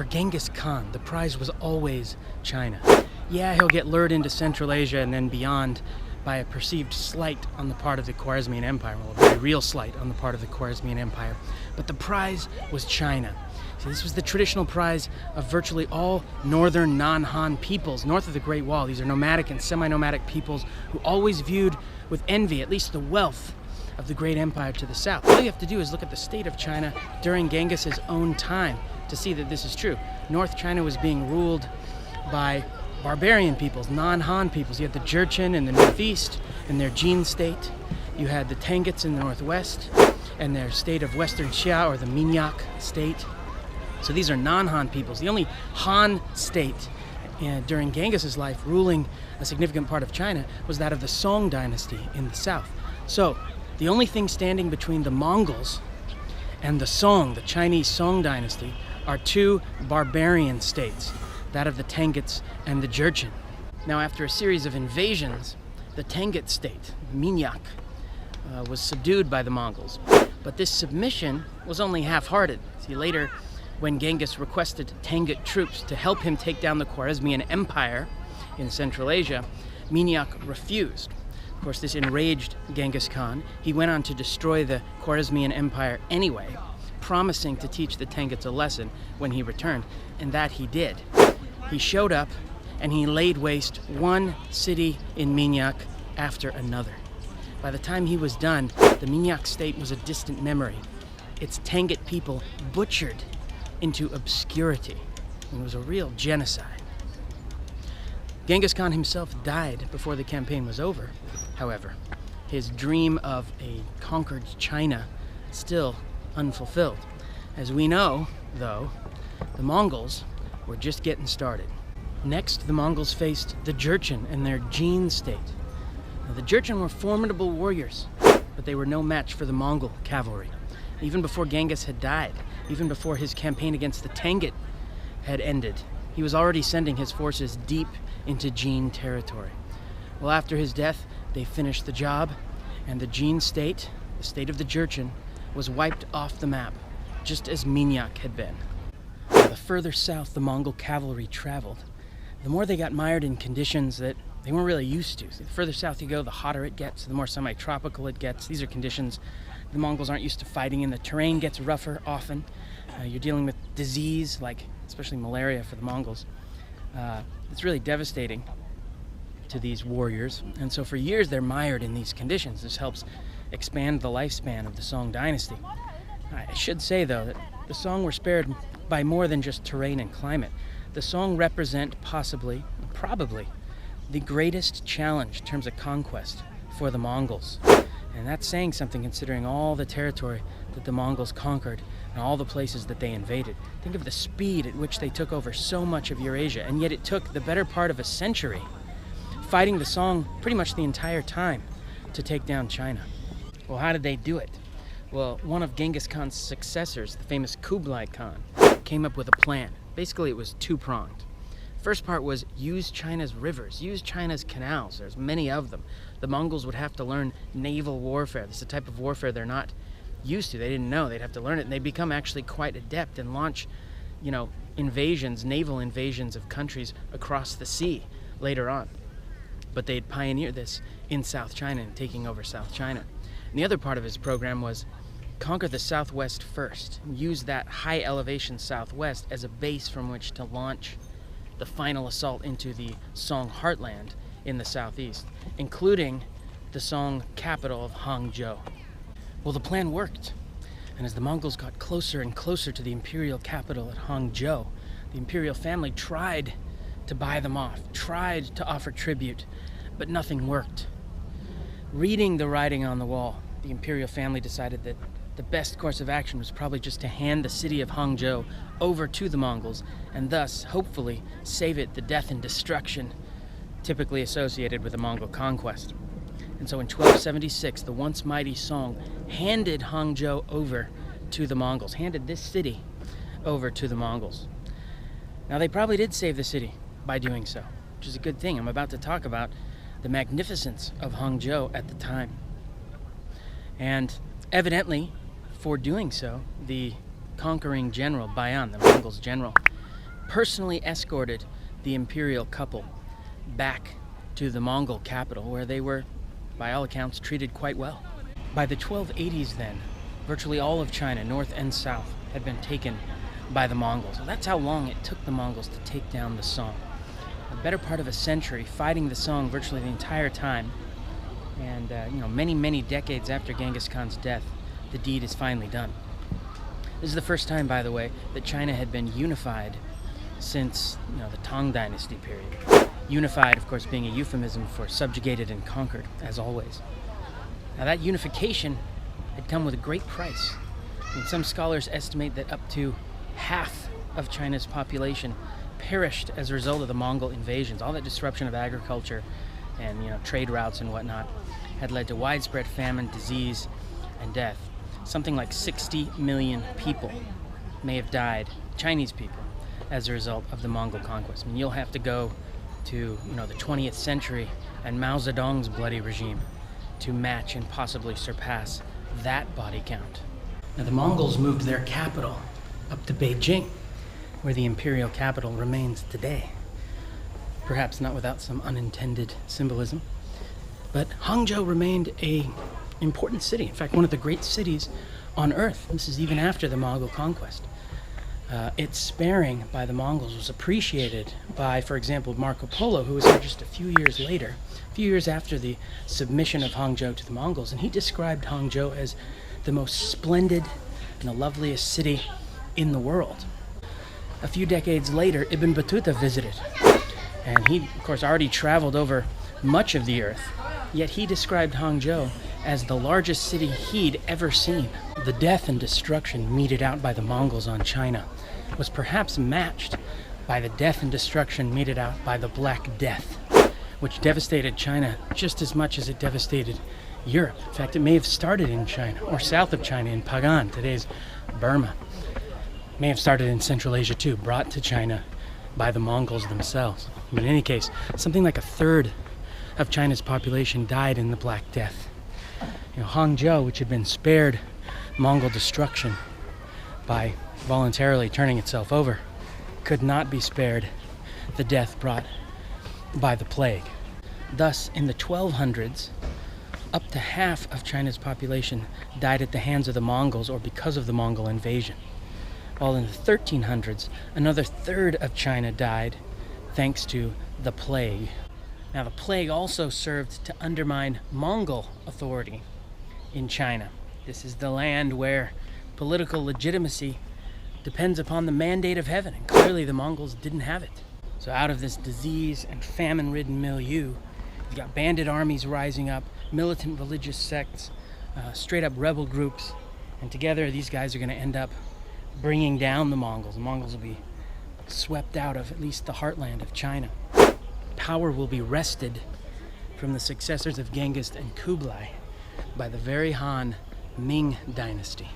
For Genghis Khan, the prize was always China. Yeah, he'll get lured into Central Asia and then beyond by a perceived slight on the part of the Khwarezmian Empire, well, a very real slight on the part of the Khwarezmian Empire. But the prize was China. See, this was the traditional prize of virtually all northern non-Han peoples north of the Great Wall. These are nomadic and semi-nomadic peoples who always viewed with envy at least the wealth of the great empire to the south. All you have to do is look at the state of China during Genghis's own time to see that this is true. North China was being ruled by barbarian peoples, non-Han peoples. You had the Jurchen in the northeast and their Jin state. You had the Tanguts in the northwest and their state of Western Xia, or the Minyak state. So these are non-Han peoples. The only Han state during Genghis's life ruling a significant part of China was that of the Song dynasty in the south. So the only thing standing between the Mongols and the Song, the Chinese Song dynasty, are two barbarian states, that of the Tanguts and the Jurchen. Now, after a series of invasions, the Tangut state, Minyak, was subdued by the Mongols. But this submission was only half-hearted. See, later, when Genghis requested Tangut troops to help him take down the Khwarezmian Empire in Central Asia, Minyak refused. Of course, this enraged Genghis Khan. He went on to destroy the Khwarezmian Empire anyway, promising to teach the Tanguts a lesson when he returned, and that he did. He showed up and he laid waste one city in Minyak after another. By the time he was done, the Minyak state was a distant memory. Its Tangut people butchered into obscurity. It was a real genocide. Genghis Khan himself died before the campaign was over. However, his dream of a conquered China still unfulfilled. As we know, though, the Mongols were just getting started. Next, the Mongols faced the Jurchen and their Jin state. Now, the Jurchen were formidable warriors, but they were no match for the Mongol cavalry. Even before Genghis had died, even before his campaign against the Tangut had ended, he was already sending his forces deep into Jin territory. Well, after his death, they finished the job, and the Jin state, the state of the Jurchen, was wiped off the map, just as Minyak had been. The further south the Mongol cavalry traveled, the more they got mired in conditions that they weren't really used to. The further south you go, the hotter it gets, the more semi-tropical it gets. These are conditions the Mongols aren't used to fighting in. The terrain gets rougher often. You're dealing with disease, like especially malaria for the Mongols. It's really devastating to these warriors, and so for years they're mired in these conditions. This helps expand the lifespan of the Song dynasty. I should say, though, that the Song were spared by more than just terrain and climate. The Song represent possibly, probably, the greatest challenge in terms of conquest for the Mongols. And that's saying something considering all the territory that the Mongols conquered and all the places that they invaded. Think of the speed at which they took over so much of Eurasia, and yet it took the better part of a century, fighting the Song pretty much the entire time, to take down China. Well, how did they do it? Well, one of Genghis Khan's successors, the famous Kublai Khan, came up with a plan. Basically, it was two-pronged. First part was use China's rivers, use China's canals. There's many of them. The Mongols would have to learn naval warfare. This is a type of warfare they're not used to. They didn't know. They'd have to learn it, and they'd become actually quite adept and launch, invasions, naval invasions of countries across the sea later on. But they'd pioneer this in South China and taking over South China. And the other part of his program was conquer the southwest first, use that high elevation southwest as a base from which to launch the final assault into the Song heartland in the southeast, including the Song capital of Hangzhou. Well, the plan worked, and as the Mongols got closer and closer to the imperial capital at Hangzhou, the imperial family tried to buy them off, tried to offer tribute, but nothing worked. Reading the writing on the wall, the imperial family decided that the best course of action was probably just to hand the city of Hangzhou over to the Mongols, and thus, hopefully, save it the death and destruction typically associated with the Mongol conquest. And so in 1276, the once mighty Song handed Hangzhou over to the Mongols, handed this city over to the Mongols. Now, they probably did save the city by doing so, which is a good thing. I'm about to talk about the magnificence of Hangzhou at the time. And evidently, for doing so, the conquering general, Bayan, the Mongols' general, personally escorted the imperial couple back to the Mongol capital, where they were, by all accounts, treated quite well. By the 1280s then, virtually all of China, north and south, had been taken by the Mongols. So that's how long it took the Mongols to take down the Song. A better part of a century fighting the Song virtually the entire time. And many, many decades after Genghis Khan's death, the deed is finally done. This is the first time, by the way, that China had been unified since the Tang Dynasty period. Unified, of course, being a euphemism for subjugated and conquered, as always. Now that unification had come with a great price. And some scholars estimate that up to half of China's population perished as a result of the Mongol invasions. All that disruption of agriculture and trade routes and whatnot had led to widespread famine, disease, and death. Something like 60 million people may have died, Chinese people, as a result of the Mongol conquest. I mean, you'll have to go to the 20th century and Mao Zedong's bloody regime to match and possibly surpass that body count. Now the Mongols moved their capital up to Beijing, where the imperial capital remains today. Perhaps not without some unintended symbolism. But Hangzhou remained an important city. In fact, one of the great cities on earth. This is even after the Mongol conquest. Its sparing by the Mongols was appreciated by, for example, Marco Polo, who was here just a few years after the submission of Hangzhou to the Mongols, and he described Hangzhou as the most splendid and the loveliest city in the world. A few decades later, Ibn Battuta visited, and he, of course, already traveled over much of the earth, yet he described Hangzhou as the largest city he'd ever seen. The death and destruction meted out by the Mongols on China was perhaps matched by the death and destruction meted out by the Black Death, which devastated China just as much as it devastated Europe. In fact, it may have started in China, or south of China in Pagan, today's Burma. It may have started in Central Asia too, brought to China by the Mongols themselves. But in any case, something like a third of China's population died in the Black Death. Hangzhou, which had been spared Mongol destruction by voluntarily turning itself over, could not be spared the death brought by the plague. Thus, in the 1200s, up to half of China's population died at the hands of the Mongols or because of the Mongol invasion. While in the 1300s, another third of China died thanks to the plague. Now, the plague also served to undermine Mongol authority in China. This is the land where political legitimacy depends upon the mandate of heaven, and clearly the Mongols didn't have it. So out of this disease and famine-ridden milieu, you've got bandit armies rising up, militant religious sects, straight-up rebel groups, and together these guys are going to end up bringing down the Mongols. The Mongols will be swept out of at least the heartland of China. Power will be wrested from the successors of Genghis and Kublai by the very Han Ming dynasty.